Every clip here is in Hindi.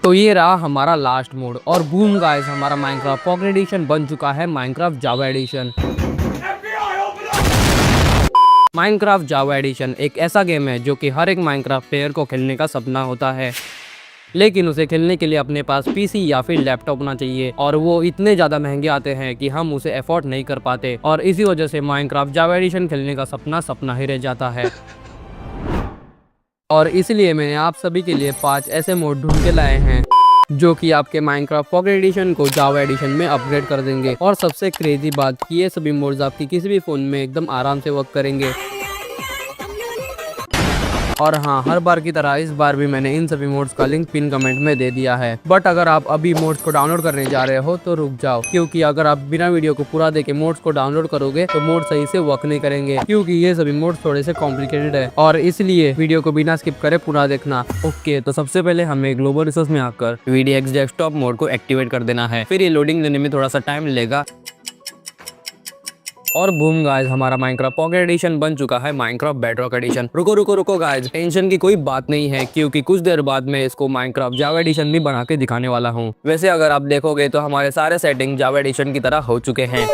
तो ये रहा हमारा लास्ट मोड और बूम गाइस, हमारा माइनक्राफ्ट पॉकेट एडिशन बन चुका है Minecraft Java edition. Minecraft Java edition एक ऐसा गेम है जो कि हर एक माइनक्राफ्ट प्लेयर को खेलने का सपना होता है, लेकिन उसे खेलने के लिए अपने पास पीसी या फिर लैपटॉप होना चाहिए और वो इतने ज़्यादा महंगे आते हैं कि हम उसे अफोर्ड नहीं कर पाते और इसी वजह से माइनक्राफ्ट जावा एडिशन खेलने का सपना सपना ही रह जाता है। और इसलिए मैंने आप सभी के लिए 5 ऐसे मोड ढूंढ के लाए हैं जो कि आपके माइनक्राफ्ट पॉकेट एडिशन को जावा एडिशन में अपग्रेड कर देंगे। और सबसे क्रेजी बात कि ये सभी मोड्स आपकी किसी भी फ़ोन में एकदम आराम से वर्क करेंगे। और हाँ, हर बार की तरह इस बार भी मैंने इन सभी मोड्स का लिंक पिन कमेंट में दे दिया है। बट अगर आप अभी मोड्स को डाउनलोड करने जा रहे हो तो रुक जाओ, क्योंकि अगर आप बिना वीडियो को पूरा देखे मोड्स को डाउनलोड करोगे तो मोड सही से वर्क नहीं करेंगे, क्योंकि ये सभी मोड्स थोड़े से कॉम्प्लिकेटेड है और इसलिए वीडियो को बिना स्किप करे पूरा देखना। ओके, तो सबसे पहले हमें ग्लोबल रिसोर्स में आकर VDX डेस्कटॉप मोड को एक्टिवेट कर देना है। फिर ये लोडिंग लेने में थोड़ा सा टाइम लेगा और बूम गाइस, हमारा माइनक्राफ्ट पॉकेट एडिशन बन चुका है माइनक्राफ्ट बेडरॉक एडिशन। रुको रुको रुको गाइस, टेंशन की कोई बात नहीं है, क्योंकि कुछ देर बाद मैं इसको माइनक्राफ्ट जावा एडिशन भी बना के दिखाने वाला हूँ। वैसे अगर आप देखोगे तो हमारे सारे सेटिंग जावा एडिशन की तरह हो चुके हैं।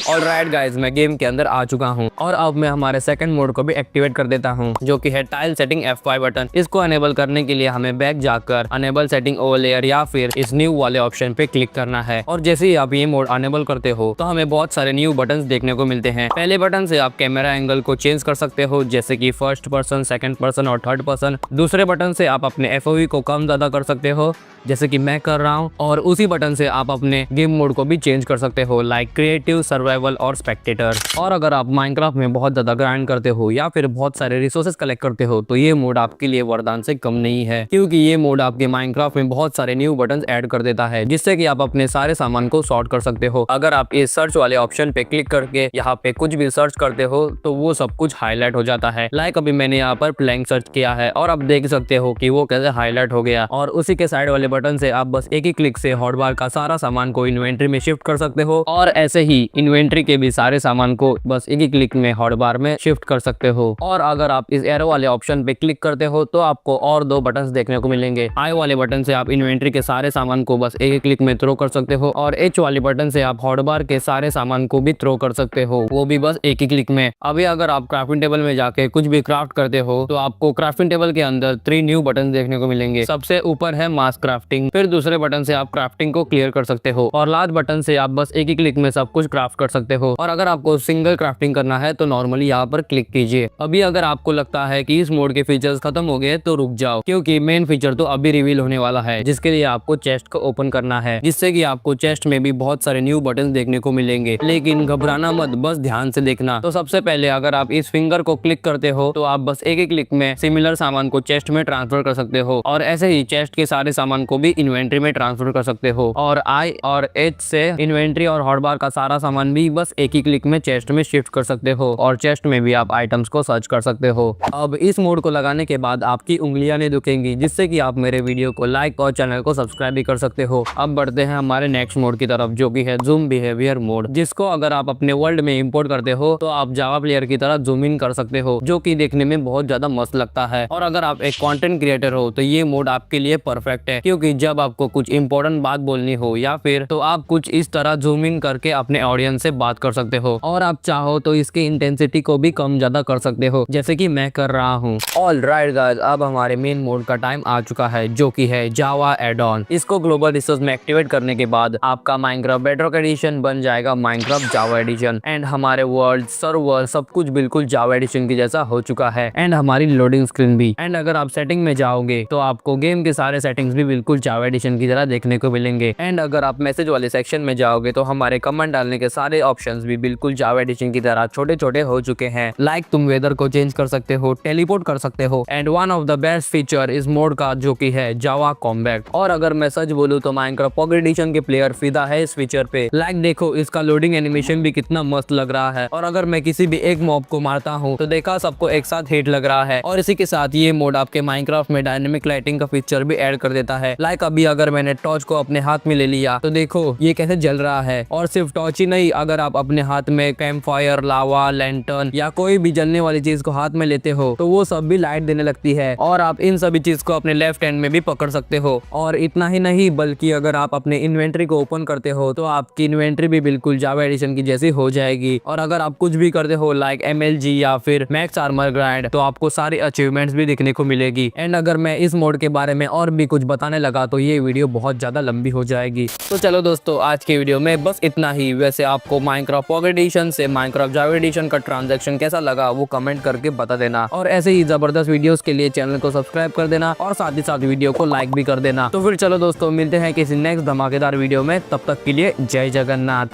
ऑलराइट गाइस, मैं गेम के अंदर आ चुका हूँ और अब मैं हमारे सेकंड मोड को भी एक्टिवेट कर देता हूँ, जो कि है टाइल सेटिंग F5 बटन। इसको अनेबल करने के लिए हमें बैक जाकर अनेबल सेटिंग ओवरलेयर या फिर इस न्यू वाले ऑप्शन पे क्लिक करना है। और जैसे ही आप ये मोड अनेबल करते हो तो हमें बहुत सारे न्यू बटन देखने को मिलते हैं। पहले बटन से आप कैमरा एंगल को चेंज कर सकते हो, जैसे की फर्स्ट पर्सन, सेकंड पर्सन और थर्ड पर्सन। दूसरे बटन से आप अपने FOV को कम ज्यादा कर सकते हो, जैसे कि मैं कर रहा हूँ। और उसी बटन से आप अपने गेम मोड को भी चेंज कर सकते हो, लाइक क्रिएटिव, सर्वाइवल और स्पेक्टेटर। और अगर आप माइनक्राफ्ट में बहुत ज्यादा ग्राइंड करते हो या फिर बहुत सारे रिसोर्सेज कलेक्ट करते हो तो ये मोड आपके लिए वरदान से कम नहीं है, क्योंकि ये मोड आपके माइनक्राफ्ट में बहुत सारे न्यू बटन ऐड कर देता है, जिससे कि आप अपने सारे सामान को सॉर्ट कर सकते हो। अगर आप इस सर्च वाले ऑप्शन पे क्लिक करके यहाँ पे कुछ भी सर्च करते हो तो वो सब कुछ हाईलाइट हो जाता है। लाइक अभी मैंने यहाँ पर प्लैंक सर्च किया है और आप देख सकते हो कि वो कैसे हाईलाइट हो गया। और उसी के साइड वाले बटन से आप बस एक ही क्लिक से हॉटबार का सारा सामान को इन्वेंट्री में शिफ्ट कर सकते हो, और ऐसे ही इन्वेंट्री के भी सारे सामान को बस एक ही क्लिक में हॉटबार में शिफ्ट कर सकते हो। और अगर आप इस एरो वाले ऑप्शन पे क्लिक करते हो तो आपको और 2 बटन्स देखने को मिलेंगे। आई वाले बटन से आप इन्वेंट्री के सारे सामान को बस एक ही क्लिक में थ्रो कर सकते हो, और H वाले बटन से आप हॉटबार के सारे सामान को भी थ्रो कर सकते हो, वो भी बस एक ही क्लिक में। अभी अगर आप क्राफ्टिंग टेबल में जाके कुछ भी क्राफ्ट करते हो तो आपको क्राफ्टिंग टेबल के अंदर 3 न्यू बटन देखने को मिलेंगे। सबसे ऊपर है मास क्राफ्टिंग, फिर दूसरे बटन से आप क्राफ्टिंग को क्लियर कर सकते हो, और लास्ट बटन से आप बस एक ही क्लिक में सब कुछ क्राफ्ट कर सकते हो। और अगर आपको सिंगल क्राफ्टिंग करना है तो नॉर्मली यहाँ पर क्लिक कीजिए। अभी अगर आपको लगता है कि इस मोड के फीचर्स खत्म हो गए तो रुक जाओ, क्योंकि मेन फीचर तो अभी रिवील होने वाला है, जिसके लिए आपको चेस्ट को ओपन करना है, जिससे कि आपको चेस्ट में भी बहुत सारे न्यू बटन देखने को मिलेंगे। लेकिन घबराना मत, बस ध्यान से देखना। तो सबसे पहले अगर आप इस फिंगर को क्लिक करते हो तो आप बस एक ही क्लिक में सिमिलर सामान को चेस्ट में ट्रांसफर कर सकते हो, और ऐसे ही चेस्ट के सारे सामान को भी इन्वेंट्री में ट्रांसफर कर सकते हो। और I और H से इन्वेंट्री और हॉटबार का सारा सामान भी बस एक ही क्लिक में चेस्ट में शिफ्ट कर सकते हो, और चेस्ट में भी आप आइटम्स को सर्च कर सकते हो। अब इस मोड को लगाने के बाद आपकी उंगलियां नहीं दुखेंगी, जिससे कि आप मेरे वीडियो को लाइक और चैनल को सब्सक्राइब भी कर सकते हो। अब बढ़ते हैं हमारे नेक्स्ट मोड की तरफ, जो कि है जूम बिहेवियर मोड, जिसको अगर आप अपने वर्ल्ड में इंपोर्ट करते हो तो आप जावा प्लेयर की तरह जूम इन कर सकते हो, जो कि देखने में बहुत ज्यादा मस्त लगता है। और अगर आप एक कंटेंट क्रिएटर हो तो ये मोड आपके लिए परफेक्ट है, क्योंकि जब आपको कुछ इंपॉर्टेंट बात बोलनी हो या फिर तो आप कुछ इस तरह जूम इन करके अपने ऑडियंस से बात कर सकते हो, और आप चाहो तो इसकी इंटेंसिटी को भी कम ज्यादा कर सकते हो, जैसे कि मैं कर रहा हूँ। ऑलराइट गाइस, अब हमारे मेन मोड का टाइम आ चुका है, जो कि है जावा एड ऑन। इसको ग्लोबल रिसोर्स में एक्टिवेट करने के बाद आपका माइनक्राफ्ट बेडरॉक एडिशन बन जाएगा माइनक्राफ्ट जावा एडिशन, एंड हमारे वर्ल्ड, सर्वर, सब कुछ बिल्कुल जावा एडिशन की जैसा हो चुका है, एंड हमारी लोडिंग स्क्रीन भी। एंड अगर आप सेटिंग में जाओगे तो आपको गेम के सारे सेटिंग्स भी बिल्कुल जावा एडिशन की तरह देखने को मिलेंगे। एंड अगर आप मैसेज वाले सेक्शन में जाओगे तो हमारे कमेंट डालने के सारे ऑप्शंस भी बिल्कुल जावा एडिशन की तरह छोटे छोटे हो चुके हैं। लाइक तुम वेदर को चेंज कर सकते हो, टेलीपोर्ट कर सकते हो, and one of the best feature इस मोड का जो कि है जावा कॉम्बैट। और अगर मैं सच बोलूं तो माइनक्राफ्ट पॉकेट एडिशन के प्लेयर फिदा है इस फीचर पे। लाइक देखो, इसका लोडिंग एनिमेशन भी कितना मस्त लग रहा है, और अगर मैं किसी भी एक मॉब को मारता हूँ तो देखा सबको एक साथ हिट लग रहा है। और इसी के साथ ये मोड आपके माइनक्राफ्ट में डायनेमिक लाइटिंग का फीचर भी ऐड कर देता है। लाइक अभी अगर मैंने टॉर्च को अपने हाथ में ले लिया तो देखो ये कैसे जल रहा है। और सिर्फ टॉर्च ही नहीं, अगर अगर आप अपने हाथ में कैंप फायर, लावा, लैंटर्न या कोई भी जलने वाली चीज को हाथ में लेते हो तो वो सब भी लाइट देने लगती है और आप इन सभी चीज को अपने लेफ्ट हैंड में भी पकड़ सकते हो। और इतना ही नहीं बल्कि अगर आप अपने इन्वेंट्री को ओपन करते हो तो आपकी इन्वेंट्री भी बिल्कुल जावा एडिशन की जैसी हो जाएगी। और अगर आप कुछ भी करते हो लाइक MLG या फिर मैक्स आर्मर ग्राइंड तो आपको सारी अचीवमेंट्स भी दिखने को मिलेगी। एंड अगर मैं इस मोड के बारे में और भी कुछ बताने लगा तो ये वीडियो बहुत ज्यादा लंबी हो जाएगी। तो चलो दोस्तों, आज के वीडियो में बस इतना ही। वैसे आपको माइनक्राफ्ट पॉकेट एडिशन से माइनक्राफ्ट जावा एडिशन का ट्रांजैक्शन कैसा लगा वो कमेंट करके बता देना। और ऐसे ही जबरदस्त वीडियोस के लिए चैनल को सब्सक्राइब कर देना और साथ ही साथ वीडियो को लाइक भी कर देना। तो फिर चलो दोस्तों, मिलते हैं किसी नेक्स्ट धमाकेदार वीडियो में। तब तक के लिए जय जगन्नाथ।